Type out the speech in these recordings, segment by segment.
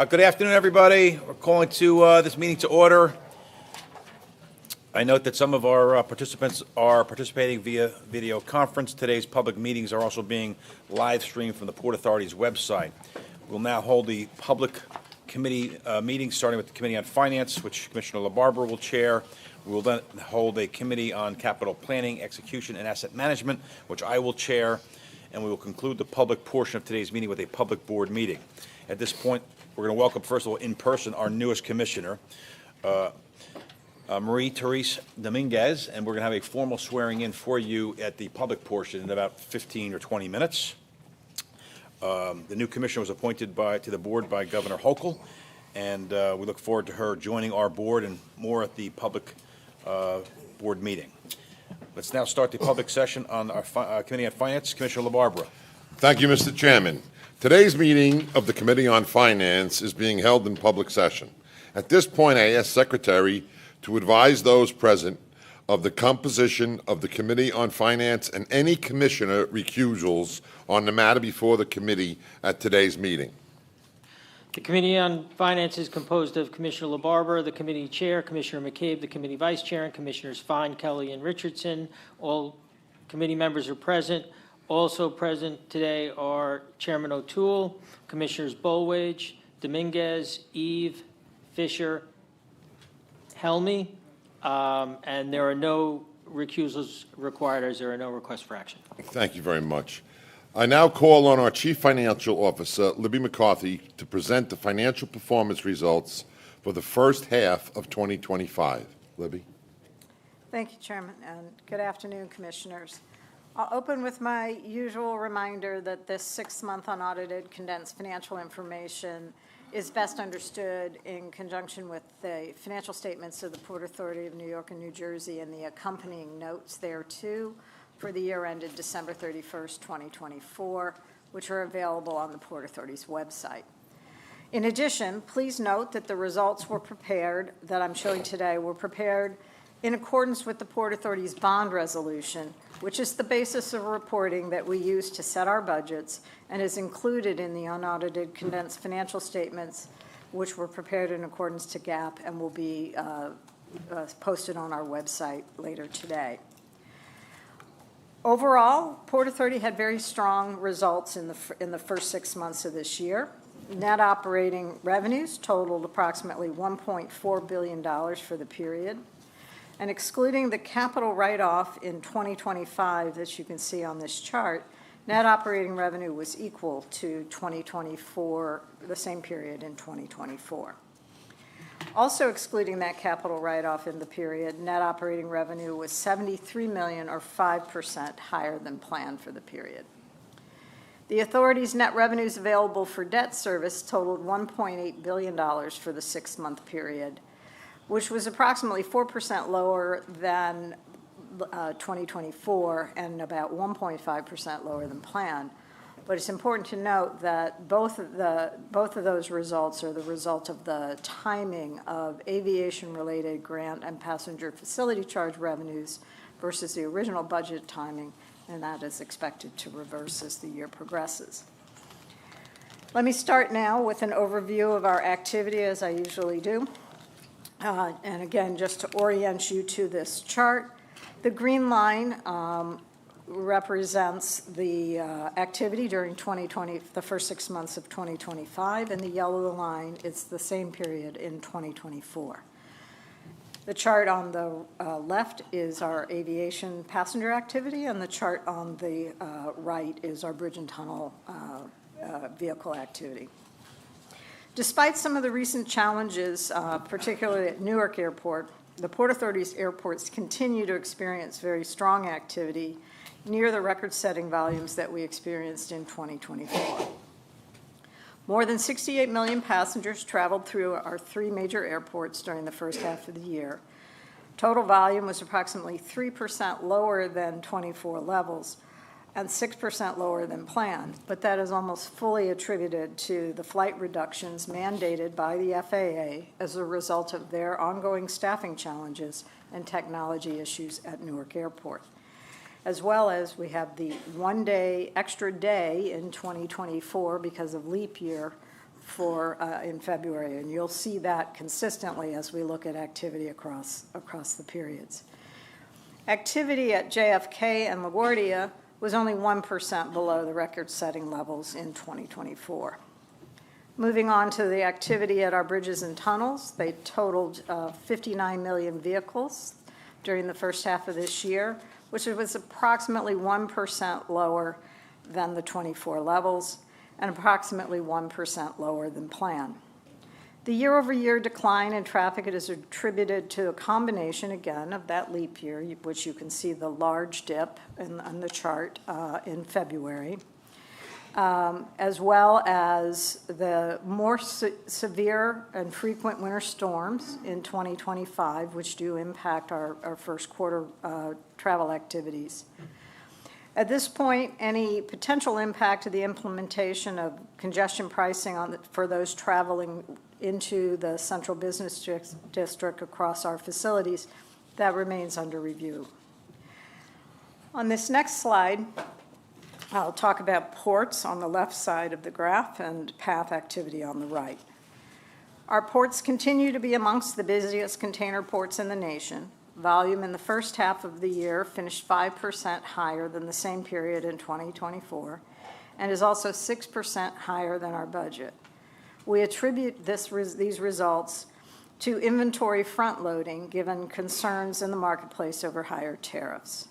Good afternoon, everybody. We're calling to this meeting to order. I note that some of our participants are participating via video conference. Today's public meetings are also being live streamed from the Port Authority's website. We'll now hold the public committee meeting, starting with the Committee on Finance, which Commissioner LaBarbera will chair. We will then hold a Committee on Capital Planning, Execution, and Asset Management, which I will chair, and we will conclude the public portion of today's meeting with a public board meeting. At this point, we're going to welcome, first of all, in person, our newest commissioner, Marie-Therese Dominguez, and we're going to have a formal swearing in for you at the public portion in about 15 or 20 minutes. The new commissioner was appointed to the board by Governor Hochul, and we look forward to her joining our board and more at the public board meeting. Let's now start the public session on our Committee on Finance. Commissioner LaBarbera. Thank you, Mr. Chairman. Today's meeting of the Committee on Finance is being held in public session. At this point, I ask Secretary to advise those present of the composition of the Committee on Finance and any commissioner recusals on the matter before the committee at today's meeting. The Committee on Finance is composed of Commissioner LaBarbera, the committee chair, Commissioner McCabe, the committee vice chair, and Commissioners Fine, Kelly, and Richardson. All committee members are present. Also present today are Chairman O'Toole, Commissioners Bolwage, Dominguez, Eve, Fisher, Helmy, and there are no recusals required as there are no requests for action. Thank you very much. I now call on our Chief Financial Officer, Libby McCarthy, to present the financial performance results for the first half of 2025. Libby. Thank you, Chairman, and good afternoon, Commissioners. I'll open with my usual reminder that this 6-month unaudited condensed financial information is best understood in conjunction with the financial statements of the Port Authority of New York and New Jersey and the accompanying notes thereto for the year ended December 31st, 2024, which are available on the Port Authority's website. In addition, please note that the results that I'm showing today were prepared in accordance with the Port Authority's bond resolution, which is the basis of reporting that we use to set our budgets and is included in the unaudited condensed financial statements, which were prepared in accordance to GAAP and will be posted on our website later today. Overall, Port Authority had very strong results in the first 6 months of this year. Net operating revenues totaled approximately $1.4 billion for the period. And excluding the capital write-off in 2025 that you can see on this chart, net operating revenue was equal to 2024, the same period in 2024. Also excluding that capital write-off in the period, net operating revenue was $73 million or 5% higher than planned for the period. The authority's net revenues available for debt service totaled $1.8 billion for the 6-month period, which was approximately 4% lower than 2024 and about 1.5% lower than planned. But it's important to note that both of those results are the result of the timing of aviation-related grant and passenger facility charge revenues versus the original budget timing, and that is expected to reverse as the year progresses. Let me start now with an overview of our activity, as I usually do. And again, just to orient you to this chart, the green line represents the activity during the first 6 months of 2025, and the yellow line is the same period in 2024. The chart on the left is our aviation passenger activity, and the chart on the right is our bridge and tunnel vehicle activity. Despite some of the recent challenges, particularly at Newark Airport, the Port Authority's airports continue to experience very strong activity, near the record-setting volumes that we experienced in 2024. More than 68 million passengers traveled through our 3 major airports during the first half of the year. Total volume was approximately 3% lower than 24 levels, and 6% lower than planned, but that is almost fully attributed to the flight reductions mandated by the FAA as a result of their ongoing staffing challenges and technology issues at Newark Airport. As well as we have the 1 day extra day in 2024 because of leap year in February, and you'll see that consistently as we look at activity across the periods. Activity at JFK and LaGuardia was only 1% below the record-setting levels in 2024. Moving on to the activity at our bridges and tunnels, they totaled 59 million vehicles during the first half of this year, which was approximately 1% lower than the 24 levels and approximately 1% lower than planned. The year-over-year decline in traffic is attributed to a combination, again, of that leap year, which you can see the large dip on the chart in February, as well as the more severe and frequent winter storms in 2025, which do impact our first quarter travel activities. At this point, any potential impact of the implementation of congestion pricing for those traveling into the central business district across our facilities, that remains under review. On this next slide, I'll talk about ports on the left side of the graph and path activity on the right. Our ports continue to be amongst the busiest container ports in the nation. Volume in the first half of the year finished 5% higher than the same period in 2024 and is also 6% higher than our budget. We attribute these results to inventory front-loading given concerns in the marketplace over higher tariffs.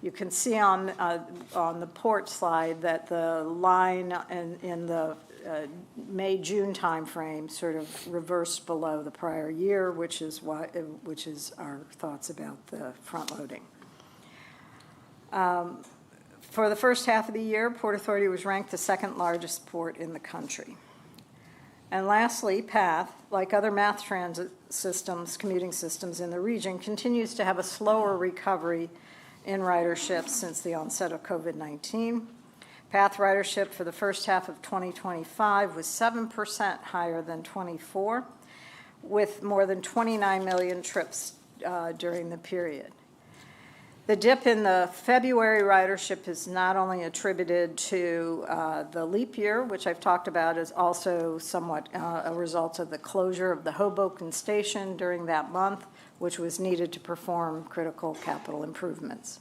You can see on the port slide that the line in the May-June timeframe sort of reversed below the prior year, which is our thoughts about the front-loading. For the first half of the year, Port Authority was ranked the second largest port in the country. And lastly, PATH, like other mass transit systems, commuting systems in the region, continues to have a slower recovery in ridership since the onset of COVID-19. PATH ridership for the first half of 2025 was 7% higher than 24, with more than 29 million trips during the period. The dip in the February ridership is not only attributed to the leap year, which I've talked about, is also somewhat a result of the closure of the Hoboken station during that month, which was needed to perform critical capital improvements.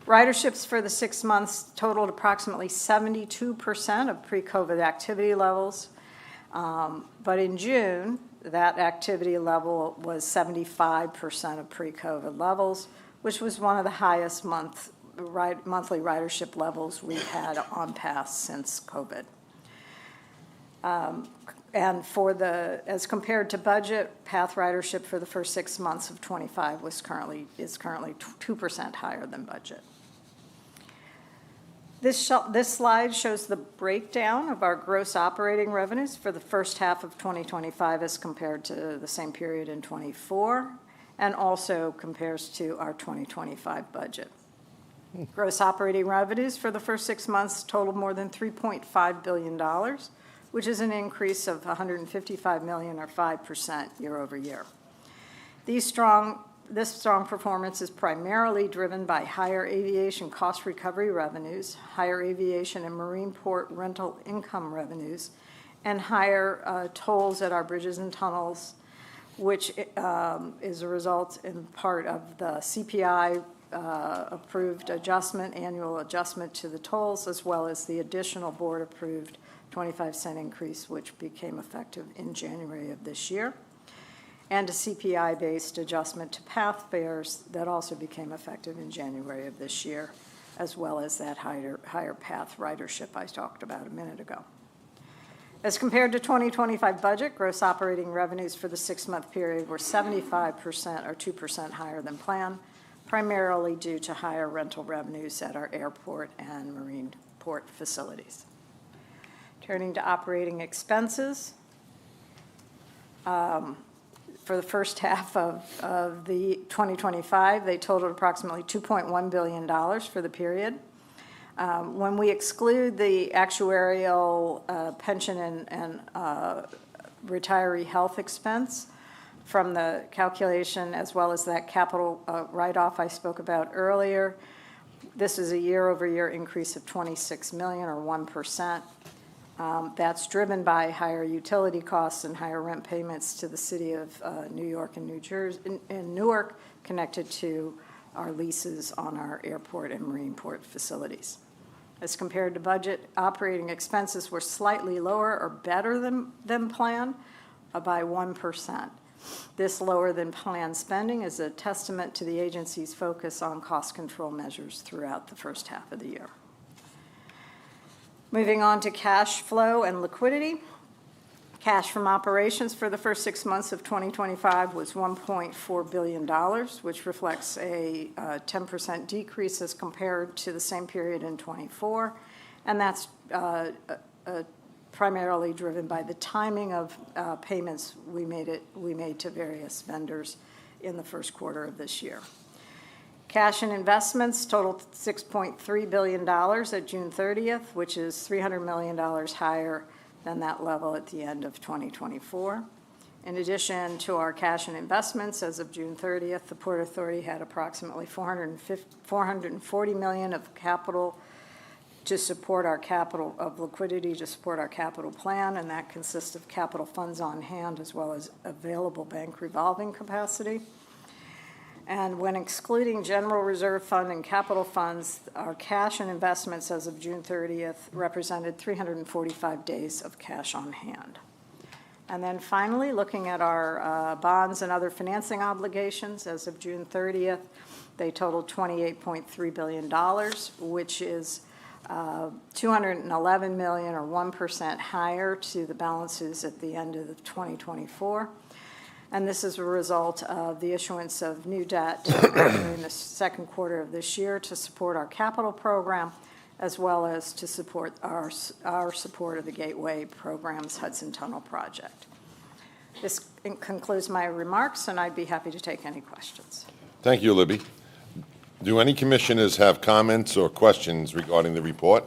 Riderships for the 6 months totaled approximately 72% of pre-COVID activity levels, but in June, that activity level was 75% of pre-COVID levels, which was one of the highest monthly ridership levels we've had on PATH since COVID. And as compared to budget, PATH ridership for the first 6 months of 25 is currently 2% higher than budget. This slide shows the breakdown of our gross operating revenues for the first half of 2025 as compared to the same period in 24, and also compares to our 2025 budget. Gross operating revenues for the first 6 months totaled more than $3.5 billion, which is an increase of $155 million or 5% year over year. This strong performance is primarily driven by higher aviation cost recovery revenues, higher aviation and marine port rental income revenues, and higher tolls at our bridges and tunnels, which is a result in part of the CPI approved annual adjustment to the tolls, as well as the additional board-approved 25-cent increase, which became effective in January of this year, and a CPI-based adjustment to PATH fares that also became effective in January of this year, as well as that higher PATH ridership I talked about a minute ago. As compared to 2025 budget, gross operating revenues for the 6-month period were 75% or 2% higher than planned, primarily due to higher rental revenues at our airport and marine port facilities. Turning to operating expenses, for the first half of the 2025, they totaled approximately $2.1 billion for the period. When we exclude the actuarial pension and retiree health expense from the calculation, as well as that capital write-off I spoke about earlier, this is a year-over-year increase of $26 million or 1%. That's driven by higher utility costs and higher rent payments to the city of New York and New Jersey, in Newark, connected to our leases on our airport and marine port facilities. As compared to budget, operating expenses were slightly lower or better than planned by 1%. This lower than planned spending is a testament to the agency's focus on cost control measures throughout the first half of the year. Moving on to cash flow and liquidity. Cash from operations for the first 6 months of 2025 was $1.4 billion, which reflects a 10% decrease as compared to the same period in '24, and that's primarily driven by the timing of payments we made to various vendors in the first quarter of this year. Cash and investments totaled $6.3 billion at June 30th, which is $300 million higher than that level at the end of 2024. In addition to our cash and investments, as of June 30th, the Port Authority had approximately $440 million of capital to support our liquidity to support our capital plan, and that consists of capital funds on hand as well as available bank revolving capacity. And when excluding general reserve fund and capital funds, our cash and investments as of June 30th represented 345 days of cash on hand. And then finally, looking at our bonds and other financing obligations, as of June 30th, they totaled $28.3 billion, which is $211 million or 1% higher to the balances at the end of 2024. And this is a result of the issuance of new debt during the second quarter of this year to support our capital program, as well as to support our support of the Gateway Program's Hudson Tunnel project. This concludes my remarks, and I'd be happy to take any questions. Thank you, Libby. Do any commissioners have comments or questions regarding the report?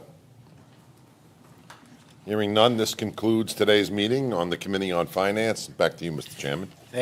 Hearing none, this concludes today's meeting on the Committee on Finance. Back to you, Mr. Chairman.